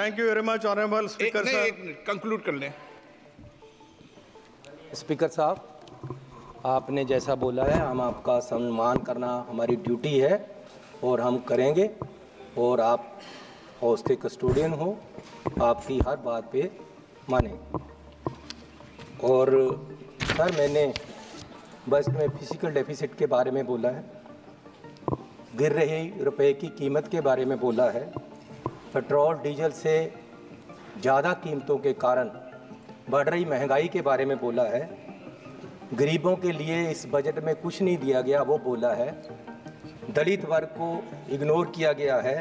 Thank you very much honourable speaker साहब। Conclude कर लें। स्पीकर साहब, आपने जैसा बोला है, हम आपका सम्मान करना हमारी ड्यूटी है और हम करेंगे। और आप हाउस के कस्टोडियन हो, आपकी हर बात पे माने। और सर, मैंने बजट में फिजिकल डेफिसिट के बारे में बोला है, गिर रही रुपए की कीमत के बारे में बोला है, पेट्रोल डीजल से ज़्यादा कीमतों के कारण बढ़ रही महंगाई के बारे में बोला है, गरीबों के लिए इस बजट में कुछ नहीं दिया गया वो बोला है, दलित वर्ग को इग्नोर किया गया है,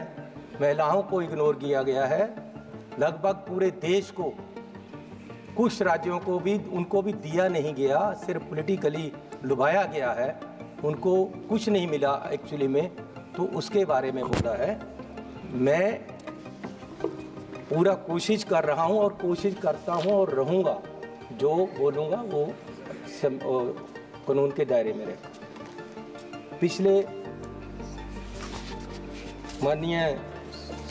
महिलाओं को इग्नोर किया गया है, लगभग पूरे देश को, कुछ राज्यों को भी उनको भी दिया नहीं गया, सिर्फ पॉलिटिकली लुभाया गया है, उनको कुछ नहीं मिला एक्चुअली में, तो उसके बारे में बोला है। मैं पूरा कोशिश कर रहा हूं और कोशिश करता हूं और रहूंगा, जो बोलूंगा वो कानून के दायरे में रहे। पिछले माननीय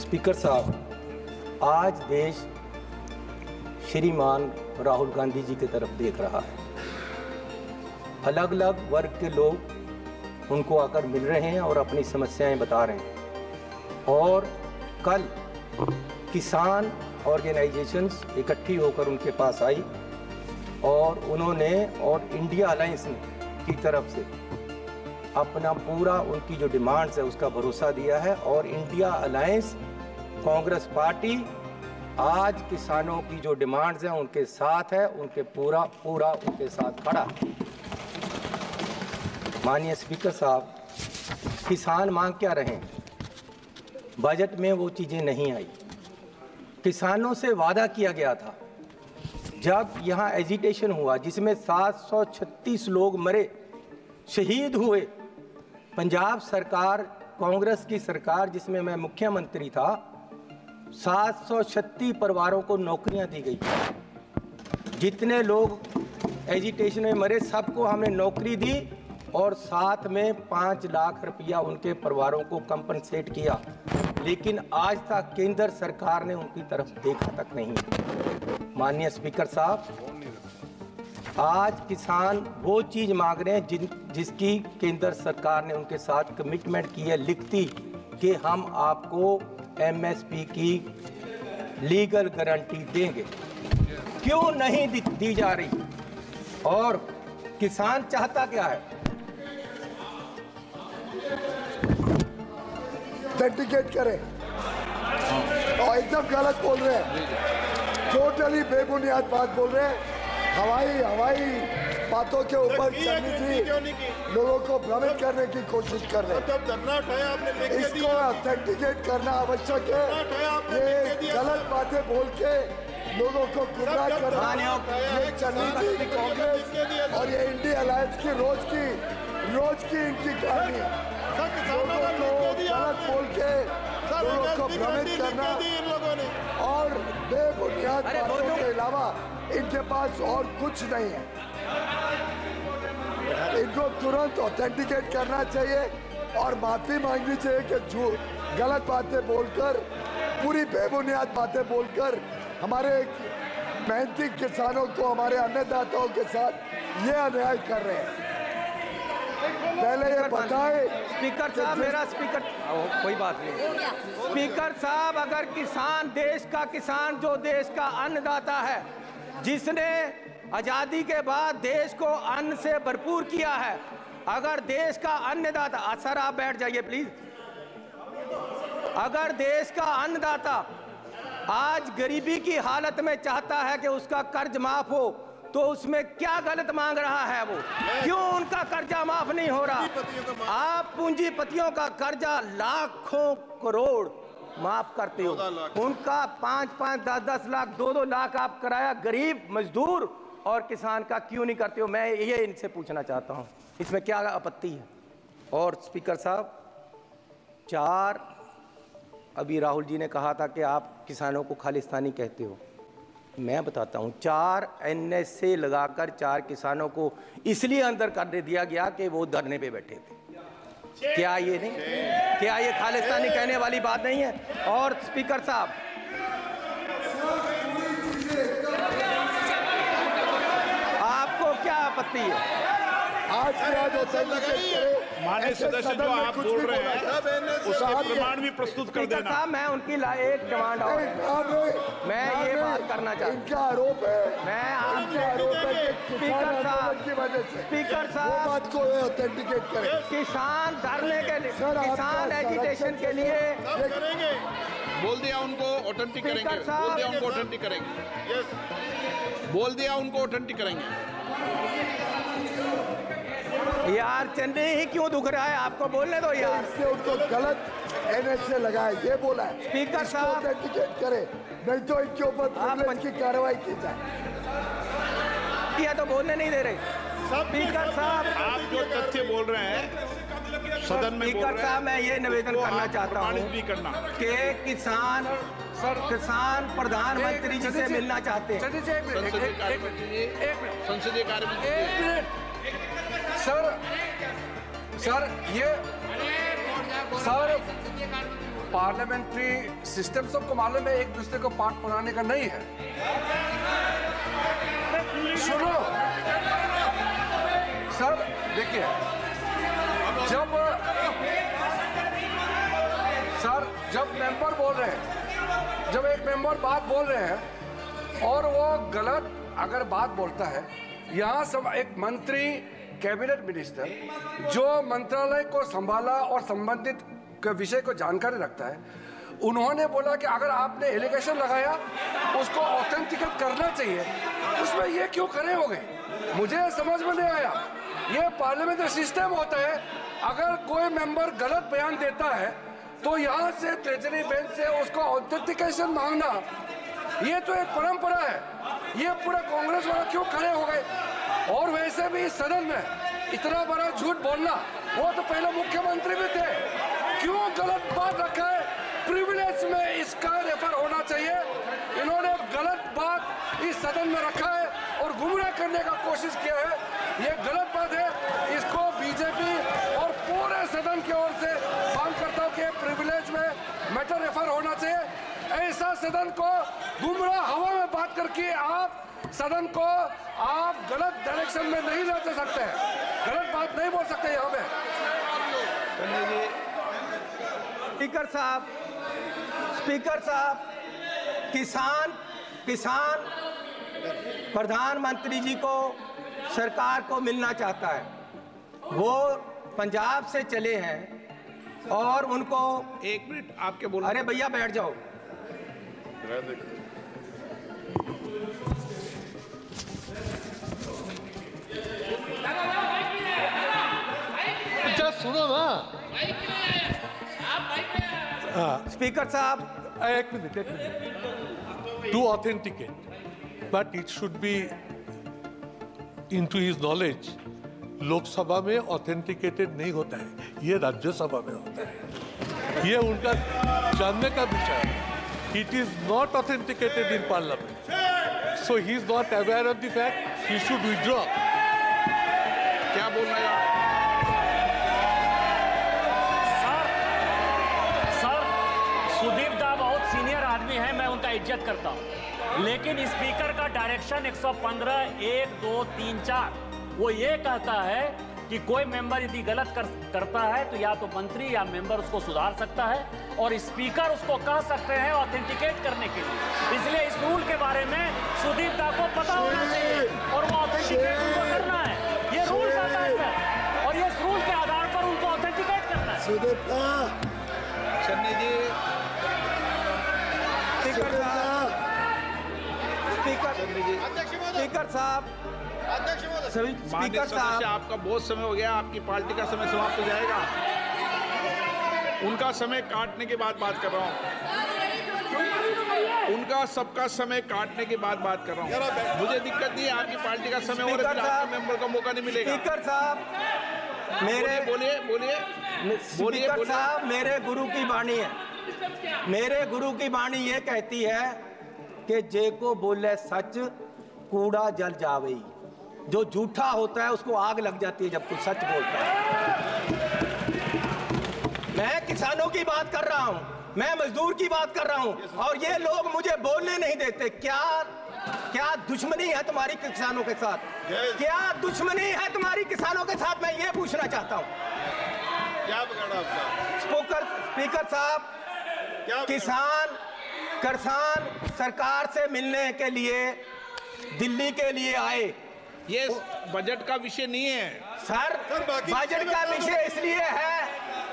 स्पीकर साहब, आज देश श्रीमान राहुल गांधी जी की तरफ देख रहा है। अलग अलग वर्ग के लोग उनको आकर मिल रहे हैं और अपनी समस्याएं बता रहे हैं। और कल किसान ऑर्गेनाइजेशंस इकट्ठी होकर उनके पास आई और उन्होंने और इंडिया अलायंस की तरफ से अपना पूरा उनकी जो डिमांड्स है उसका भरोसा दिया है। और इंडिया अलायंस कांग्रेस पार्टी आज किसानों की जो डिमांड्स हैं उनके साथ है, उनके पूरा उनके साथ खड़ा। माननीय स्पीकर साहब, किसान मांग क्या रहे हैं? बजट में वो चीज़ें नहीं आई। किसानों से वादा किया गया था, जब यहाँ एजिटेशन हुआ जिसमें 736 लोग मरे, शहीद हुए, पंजाब सरकार, कांग्रेस की सरकार जिसमें मैं मुख्यमंत्री था, 736 परिवारों को नौकरियां दी गई। जितने लोग एजिटेशन में मरे सबको हमने नौकरी दी और साथ में 5 लाख रुपया उनके परिवारों को कंपनसेट किया। लेकिन आज तक केंद्र सरकार ने उनकी तरफ देखा तक नहीं। माननीय स्पीकर साहब, आज किसान वो चीज़ मांग रहे हैं जिसकी केंद्र सरकार ने उनके साथ कमिटमेंट की है लिखती, कि हम आपको एमएसपी की लीगल गारंटी देंगे। क्यों नहीं दी जा रही? और किसान चाहता क्या है? ऑथेंटिकेट करें और एकदम गलत बोल रहे हैं, टोटली बेबुनियाद बात बोल रहे हैं। हवाई बातों के ऊपर चलनी थी, लोगों को भ्रमित करने की कोशिश कर रहे हैं। इसको ऑथेंटिकेट करना आवश्यक है। ये गलत बातें बोल के लोगों को गुमराह करना, ये चलनी थी कांग्रेस और ये इंडिया अलायंस की रोज की इनकी कहानी है। लोगों को गलत बोल के लोगों को भ्रमित करना और बेबुनियाद बातों के अलावा इनके पास और कुछ नहीं है। इनको तुरंत ऑथेंटिकेट करना चाहिए और माफी मांगनी चाहिए कि जो गलत बातें बोलकर, पूरी बेबुनियाद बातें बोलकर हमारे मेहनती किसानों को, हमारे अन्नदाताओं के साथ ये अन्याय कर रहे हैं। पहले ये बताए स्पीकर साहब, मेरा स्पीकर कोई बात नहीं। स्पीकर साहब, अगर किसान, देश का किसान जो देश का अन्नदाता है, जिसने आजादी के बाद देश को अन्न से भरपूर किया है, अगर देश का अन्नदाता, सर आप बैठ जाइए प्लीज, अगर देश का अन्नदाता आज गरीबी की हालत में चाहता है कि उसका कर्ज माफ हो, तो उसमें क्या गलत मांग रहा है वो? क्यों उनका कर्जा माफ नहीं हो रहा? आप पूंजीपतियों का कर्जा लाखों करोड़ माफ करते हो, उनका 5-5, 10-10 लाख, 2-2 लाख आप कराया गरीब मजदूर और किसान का क्यों नहीं करते हो? मैं ये इनसे पूछना चाहता हूँ, इसमें क्या आपत्ति है? और स्पीकर साहब, 4 अभी राहुल जी ने कहा था कि आप किसानों को खालिस्तानी कहते हो। मैं बताता हूं, 4 NSA लगाकर 4 किसानों को इसलिए अंदर कर दिया गया कि वो धरने पे बैठे थे। क्या ये नहीं, क्या ये खालिस्तानी कहने वाली बात नहीं है? और स्पीकर साहब, आपत्ति है? आज की आज माननीय सदस्य जो आप बोल रहे हैं उसके प्रमाण भी प्रस्तुत कर स्पीकर देना। साहब, मैं उनकी एक डिमांड और मैं ये बात करना चाहता हूँ। इनका आरोप है, मैं इनका आरोप है कि स्पीकर साहब की वजह से स्पीकर साहब वो बात को ऑथेंटिकेट करें। किसान धरने के लिए, सर, आपका किसान एजुटेशन के लिए करेंगे, बोल दिया उनको ऑथेंटिक करेंगे, स्पीकर साहब, बोल दिया उनको ऑथेंटिक करेंगे, बोल दिया उनको ऑथेंटिक करेंगे। यार चेन्नई ही क्यों दुख रहा है? आपको बोलने दो यार। इससे उनको गलत एनएच से लगाए, ये बोला है। स्पीकर साहब, ऑथेंटिकेट करे, नहीं तो इनके ऊपर प्रिविलेज की कार्रवाई की जाए। किया तो बोलने नहीं दे रहे। स्पीकर साहब, आप जो तथ्य बोल रहे हैं सदन में बोल स्पीकर रहे साहब, हैं, मैं ये निवेदन वो करना आप चाहता प्रमाणित हूँ भी करना कि किसान प्रधानमंत्री जी से मिलना चाहते हैं। संसदीय कार्य मंत्री, संसदीय कार्य मंत्री। सर पार्लियामेंट्री सिस्टम सबको मालूम है, एक दूसरे को पाठ पढ़ाने का नहीं है। सुनो सर, देखिए जब मेंबर बोल रहे हैं, जब एक मेंबर बात बोल रहे हैं और वो गलत अगर बात बोलता है, यहाँ सब एक मंत्री कैबिनेट मिनिस्टर जो मंत्रालय को संभाला और संबंधित के विषय को जानकारी रखता है, उन्होंने बोला कि अगर आपने एलिगेशन लगाया उसको ऑथेंटिकेट करना चाहिए, उसमें ये क्यों खड़े हो गए? मुझे समझ में नहीं आया। ये पार्लियामेंट्री सिस्टम होता है, अगर कोई मेंबर गलत बयान देता है तो यहाँ से ट्रेजरी बेंच से उसको ऑथेंटिकेशन मांगना, ये तो एक परंपरा है। ये पूरा कांग्रेस वाला क्यों खड़े हो गए? और वैसे भी इस सदन में इतना बड़ा झूठ बोलना, वो तो पहले मुख्यमंत्री भी थे, क्यों गलत बात रखा है? प्रिविलेज में इसका रेफर होना चाहिए। इन्होंने गलत बात इस सदन में रखा है और गुमराह करने का कोशिश किया है, ये गलत बात है। इसको बीजेपी और पूरे सदन की ओर से मांग करता हूँ कि प्रिविलेज में मैटर रेफर होना चाहिए। ऐसा सदन को गुमराह हवा में बात करके आप सदन को आप गलत डायरेक्शन में नहीं ले जा सकते हैं, गलत बात नहीं बोल सकते यहाँ पे। स्पीकर साहब, किसान प्रधानमंत्री जी को सरकार को मिलना चाहता है। वो पंजाब से चले हैं और उनको 1 मिनट आपके बोल। अरे भैया बैठ जाओ। सुनो ना। स्पीकर साहब, एक minute. To authenticate, but it should be into his knowledge. Lok Sabha में ऑथेंटिकेटेड नहीं होता है, ये राज्यसभा में होता है। ये उनका जानने का विषय है। It is not authenticated in parliament, so he is not aware of the fact, he should withdraw. क्या बोल रहे हैं? सुदीप दा बहुत सीनियर आदमी है, मैं उनका इज्जत करता हूं, लेकिन स्पीकर का डायरेक्शन 115 1 2 3 4 वो ये कहता है कि कोई मेंबर यदि गलत करता है तो या तो मंत्री या मेंबर उसको सुधार सकता है और स्पीकर उसको कह सकते हैं ऑथेंटिकेट करने के लिए। इसलिए इस रूल के बारे में सुदीप दा को पता होना चाहिए और वो ऑथेंटिकेट उनको करना है। ये रूल आता है सर, और ये रूल के आधार पर उनको ऑथेंटिकेट करना है। सुदीप दा, चन्नी जी, स्पीकर साहब, माननीय सदस्य, आपका बहुत समय हो गया, आपकी पार्टी का समय समाप्त हो जाएगा। उनका समय काटने के बाद बात कर रहा हूँ, उनका सबका समय काटने के बाद बात कर रहा हूँ। मुझे दिक्कत नहीं है, आपकी पार्टी का समय हो रहा है, आपके मेंबर का मौका नहीं मिलेगा। स्पीकर साहब, बोलिए साहब, मेरे गुरु की वाणी है, मेरे गुरु की वाणी ये कहती है कि जे को बोले सच कूड़ा जल जावे। जो झूठा होता है उसको आग लग जाती है जब कोई सच बोलता है। मैं किसानों की बात कर रहा हूं, मैं मजदूर की बात कर रहा हूं और ये लोग मुझे बोलने नहीं देते। क्या क्या दुश्मनी है तुम्हारी किसानों के साथ? क्या दुश्मनी है तुम्हारी किसानों के साथ? मैं ये पूछना चाहता हूँ। क्या बिगाड़ा आपका? स्पीकर साहब, किसान सरकार से मिलने के लिए दिल्ली के लिए आए। ये बजट का विषय नहीं है सर, बजट का विषय इसलिए है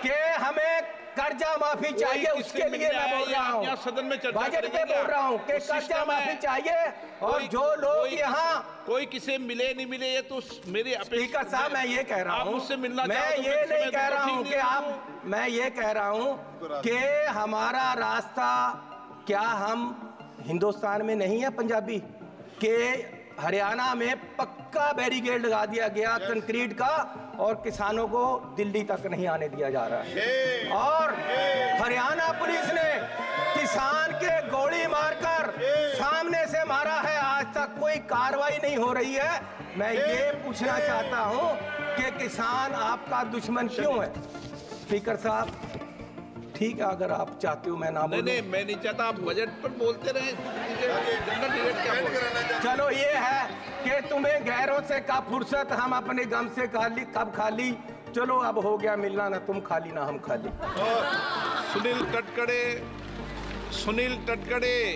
कि हमें कर्जा माफी चाहिए, उसके लिए मैं बोल रहा हूँ। सदन में चर्चा बजट पे बोल रहा हूँ कि कर्जा माफी चाहिए। और जो लोग यहाँ कोई किसे मिले नहीं मिले, ये तो मेरी स्पीकर साहब मैं ये कह रहा हूँ, मुझसे मिलना मैं ये नहीं कह रहा हूँ कि आप, मैं ये कह रहा हूँ कि हमारा रास्ता, क्या हम हिंदुस्तान में नहीं है पंजाबी के हरियाणा में पक्का बैरिकेड लगा दिया गया कंक्रीट का और किसानों को दिल्ली तक नहीं आने दिया जा रहा है। और हरियाणा पुलिस ने किसान के गोली मारकर सामने से मारा है, आज तक कोई कार्रवाई नहीं हो रही है। मैं ये पूछना चाहता हूं कि किसान आपका दुश्मन क्यों है? स्पीकर साहब ठीक है, अगर आप चाहते हो मैं ना बोलूं। नहीं, मैं नहीं चाहता, आप बजट पर बोलते रहे। चलो ये है कि तुम्हें गैरों से कब फुर्सत, हम अपने गम से कब खाली। चलो अब हो गया मिलना, ना तुम खाली ना हम खाली। सुनील तटकरे